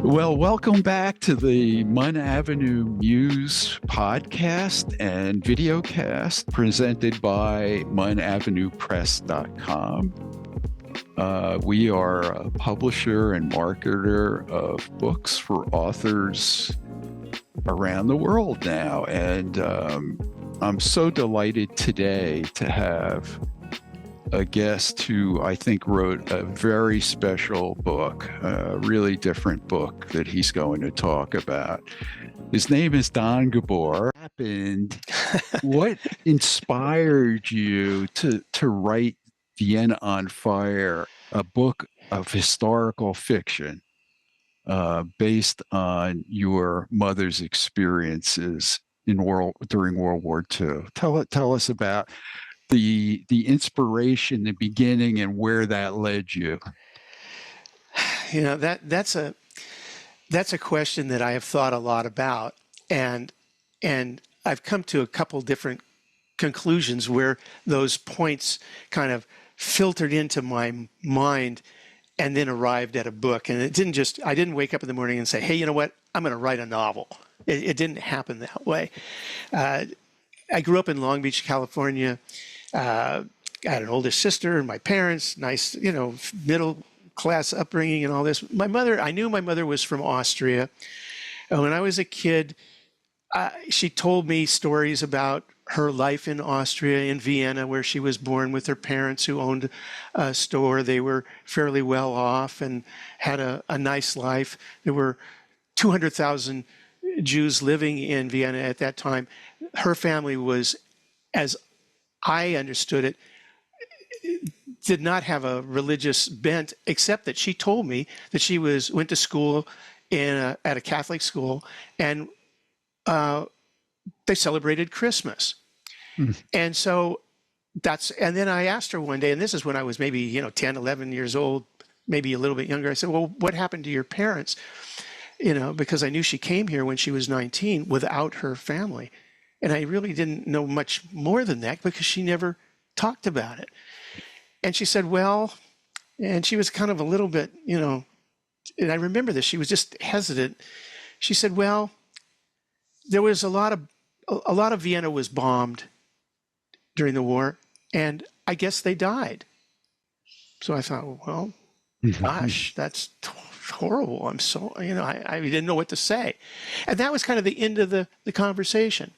Well, welcome back to the Munn Avenue Muse podcast and videocast presented by munnavenuepress.com. We are a publisher and marketer of books for authors around the world now. And I'm so delighted today to have a guest who I think wrote a very special book, a really different book that he's going to talk about. His name is Don Gabor. What inspired you to write Vienna on Fire, a book of historical fiction based on your mother's experiences during World War II? Tell us about the inspiration, the beginning, and where that led you. You know, that's a question that I have thought a lot about, and I've come to a couple different conclusions where those points kind of filtered into my mind and then arrived at a book. And I didn't wake up in the morning and say, hey, you know what, I'm going to write a novel. It didn't happen that way. I grew up in Long Beach, California. I had an older sister and my parents, nice, middle class upbringing and all this. I knew my mother was from Austria. And when I was a kid, she told me stories about her life in Austria, in Vienna, where she was born with her parents who owned a store. They were fairly well off and had a nice life. There were 200,000 Jews living in Vienna at that time. Her family was, as I understood it, did not have a religious bent, except that she told me that she went to school at a Catholic school, and they celebrated Christmas. And so and then I asked her one day, and this is when I was maybe 10, 11 years old, maybe a little bit younger. I said, well, what happened to your parents? Because I knew she came here when she was 19 without her family. And I really didn't know much more than that because she never talked about it. And she said, well, and she was kind of a little bit, and I remember this, she was just hesitant. She said, well, there was a lot of Vienna was bombed during the war, and I guess they died. So I thought, well, gosh, that's horrible. I'm so, I didn't know what to say. And that was kind of the end of the conversation.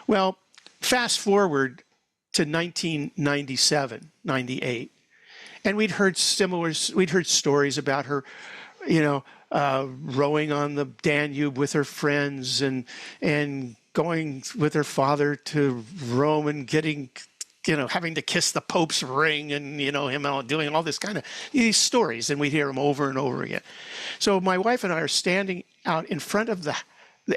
Well, fast forward to 1997, 98, and we'd heard stories about her, rowing on the Danube with her friends and going with her father to Rome and getting, having to kiss the Pope's ring and, him doing all this kind of these stories, and we'd hear them over and over again. So my wife and I are standing out in front of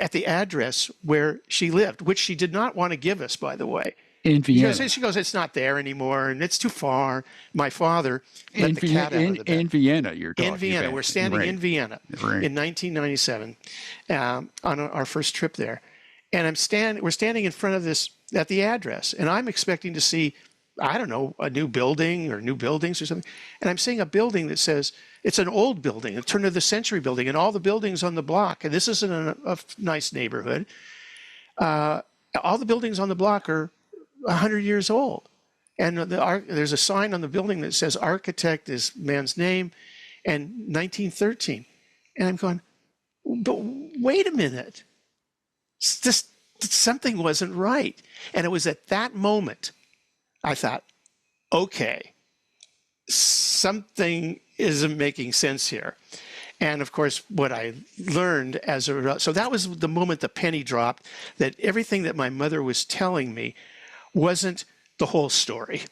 at the address where she lived, which she did not want to give us, by the way. In Vienna. She goes, it's not there anymore, and it's too far. My father let the cat out of the bag. In Vienna, you're talking about. In Vienna. About. We're standing right. in Vienna in 1997 on our first trip there. And we're standing in front of this at the address, and I'm expecting to see, I don't know, a new building or new buildings or something. And I'm seeing a building that says, it's an old building, a turn of the century building, and all the buildings on the block, and this isn't a nice neighborhood, all the buildings on the block are 100 years old. And there's a sign on the building that says architect is man's name and 1913. And I'm going, but wait a minute. Something wasn't right. And it was at that moment I thought, okay, something isn't making sense here. And of course, what I learned so that was the moment the penny dropped, that everything that my mother was telling me wasn't the whole story.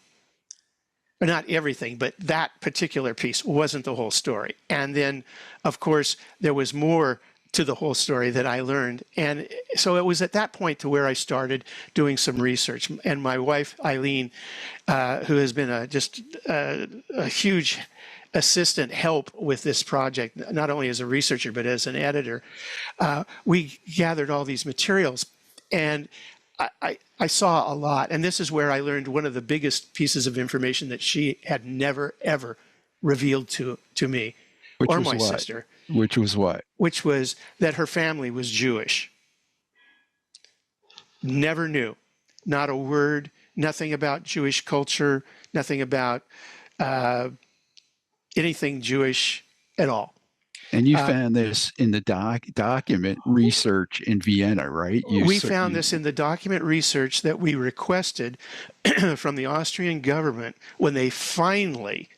Or not everything, but that particular piece wasn't the whole story. And then, of course, there was more to the whole story that I learned. And so it was at that point to where I started doing some research. And my wife, Eileen, who has been just a huge assistant help with this project, not only as a researcher, but as an editor, we gathered all these materials. And I saw a lot. And this is where I learned one of the biggest pieces of information that she had never, ever revealed to me. Which or was my what? sister, Which was what? which was that her family was Jewish. Never knew. Not a word, nothing about Jewish culture, nothing about anything Jewish at all. And you found this in the document research in Vienna, right? We found this in the document research that we requested from the Austrian government when they finally,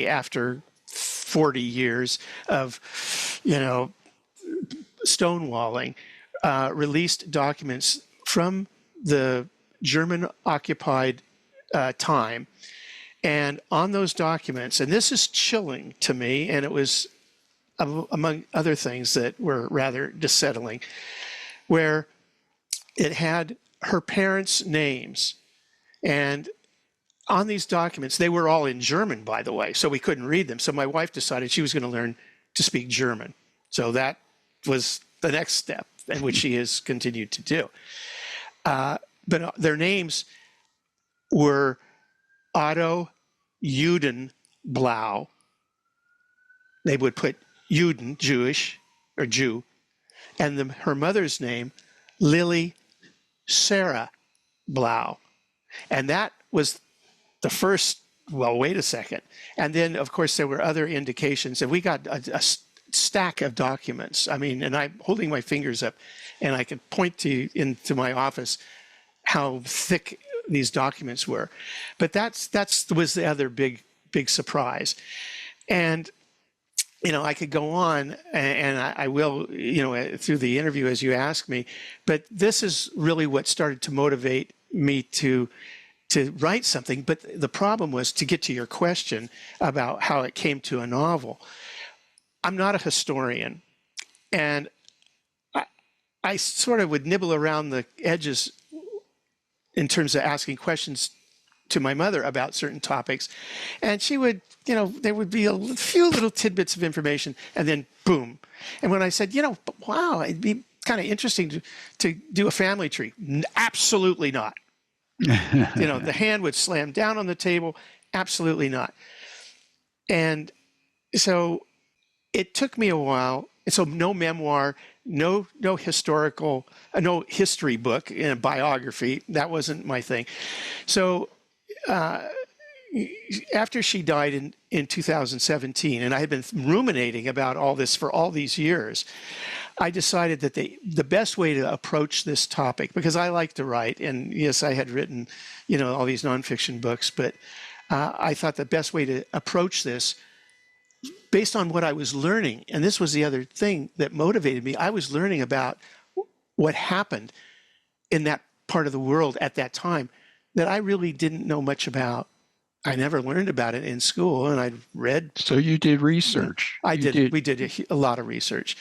after 40 years of, stonewalling, released documents from the German-occupied time. And on those documents, and this is chilling to me, and it was among other things that were rather dissettling, where it had her parents' names. And on these documents, they were all in German, by the way, so we couldn't read them. So my wife decided she was going to learn to speak German. So that was the next step, and which she has continued to do. But their names were Otto Judenblau. They would put Juden, Jewish, or Jew, and her mother's name, Lily Sarah Blau. And that was the first, well, wait a second. And then, of course, there were other indications, and we got a stack of documents. I mean, and I'm holding my fingers up, and I could point to you into my office how thick these documents were. But that was the other big surprise. And I could go on, and I will, through the interview as you ask me, but this is really what started to motivate me to write something. But the problem was, to get to your question about how it came to a novel, I'm not a historian, and I sort of would nibble around the edges in terms of asking questions to my mother about certain topics, and she would, there would be a few little tidbits of information, and then boom. And when I said, wow, it'd be kind of interesting to do a family tree, absolutely not. The hand would slam down on the table, absolutely not. And so it took me a while. And so no memoir, no historical, no history book, biography. That wasn't my thing. So after she died in 2017, and I had been ruminating about all this for all these years, I decided that the best way to approach this topic, because I like to write, and yes, I had written, all these nonfiction books, but I thought the best way to approach this, based on what I was learning, and this was the other thing that motivated me, I was learning about what happened in that part of the world at that time that I really didn't know much about. I never learned about it in school, and I'd read. So you did research. I did. We did a lot of research.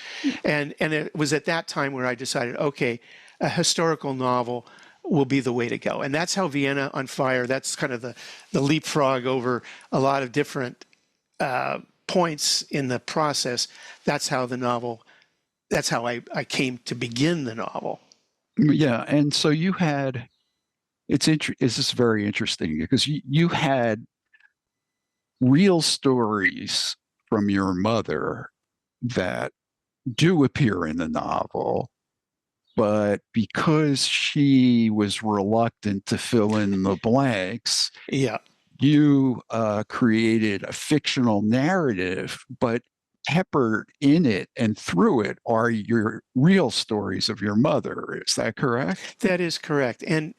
And it was at that time where I decided, okay, a historical novel will be the way to go. And that's how Vienna on Fire, that's kind of the leapfrog over a lot of different points in the process. That's how I came to begin the novel. Yeah, and so you had, this is very interesting because you had real stories from your mother that do appear in the novel, but because she was reluctant to fill in the blanks, yeah, you created a fictional narrative, but peppered in it and through it are your real stories of your mother. Is that correct? That is correct. And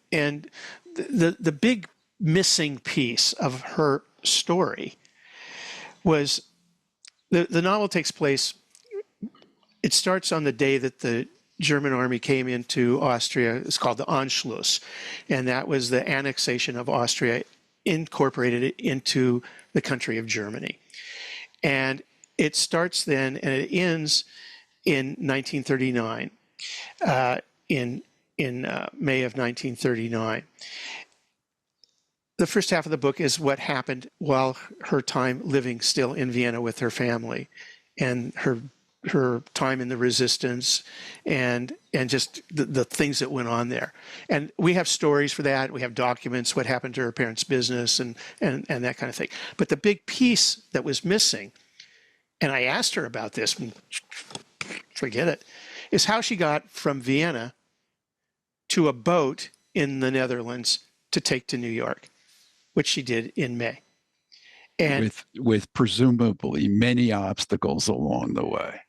the big missing piece of her story was the novel takes place, it starts on the day that the German army came into Austria. It's called the Anschluss, and that was the annexation of Austria, incorporated it into the country of Germany. And it starts then, and it ends in 1939, in May of 1939. The first half of the book is what happened while her time living still in Vienna with her family, and her time in the resistance, and just the things that went on there. And we have stories for that. We have documents, what happened to her parents' business, and that kind of thing. But the big piece that was missing and I asked her about this, and forget it, is how she got from Vienna to a boat in the Netherlands to take to New York, which she did in May. And with presumably many obstacles along the way.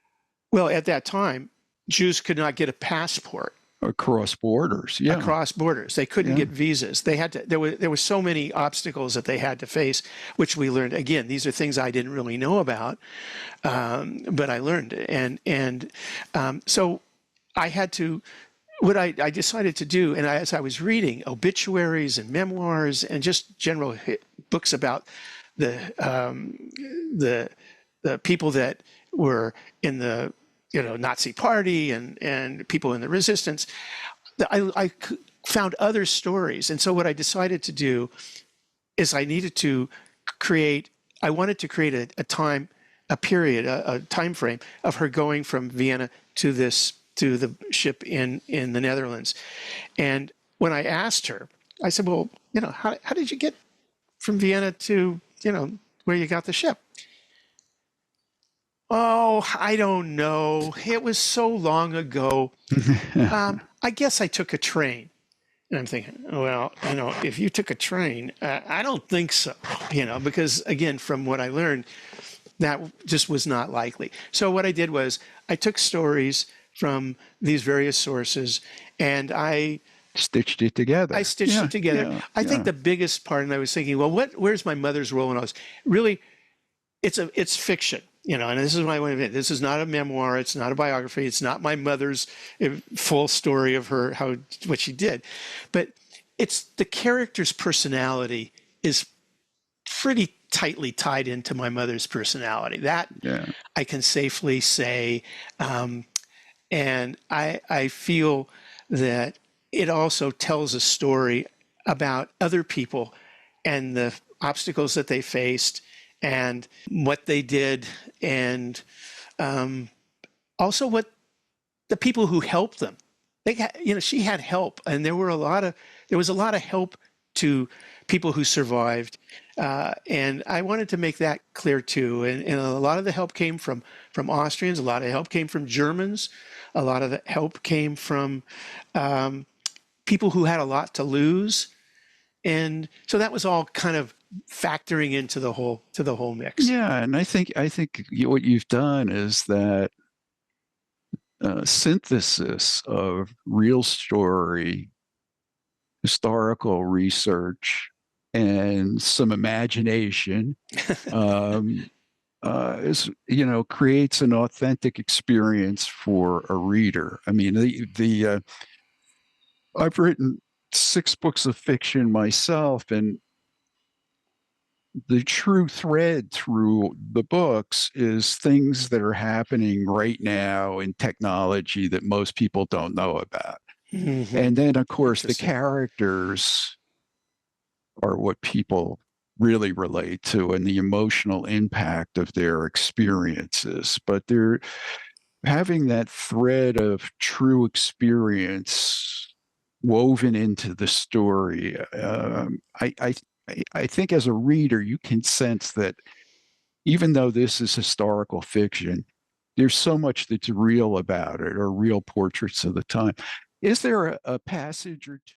well, at that time, Jews could not get a passport Across borders, yeah. across borders. They couldn't get visas. They had to. There were so many obstacles that they had to face, which we learned. Again, these are things I didn't really know about, but I learned. And so I had to. What I decided to do, and as I was reading obituaries and memoirs and just general books about the people that were in the Nazi Party and people in the resistance, I found other stories. And so what I decided to do is I wanted to create a time frame of her going from Vienna to the ship in the Netherlands. And when I asked her, I said, well, how did you get from Vienna to, where you got the ship? Oh, I don't know. It was so long ago. I guess I took a train. And I'm thinking, well, if you took a train, I don't think so, because again, from what I learned, that just was not likely. So what I did was I took stories from these various sources and I stitched it together. I think the biggest part, and I was thinking, well, where's my mother's role in all this? Really, it's fiction. And this is what I want to admit. This is not a memoir. It's not a biography. It's not my mother's full story of her, what she did. But it's the character's personality is pretty tightly tied into my mother's personality. That I can safely say. And I feel that it also tells a story about other people and the obstacles that they faced and what they did, and also what the people who helped them. She had help, and there was a lot of help to people who survived, and I wanted to make that clear too. And a lot of the help came from Austrians. A lot of help came from Germans. A lot of the help came from people who had a lot to lose, and so that was all kind of factoring into the whole mix. Yeah, and I think what you've done is that synthesis of real story, historical research, and some imagination creates an authentic experience for a reader. I mean, I've written 6 books of fiction myself, and the true thread through the books is things that are happening right now in technology that most people don't know about. Mm-hmm. And then, of course, the characters are what people really relate to and the emotional impact of their experiences. But they're having that thread of true experience woven into the story. I think as a reader, you can sense that even though this is historical fiction, there's so much that's real about it, or real portraits of the time. Is there a passage or two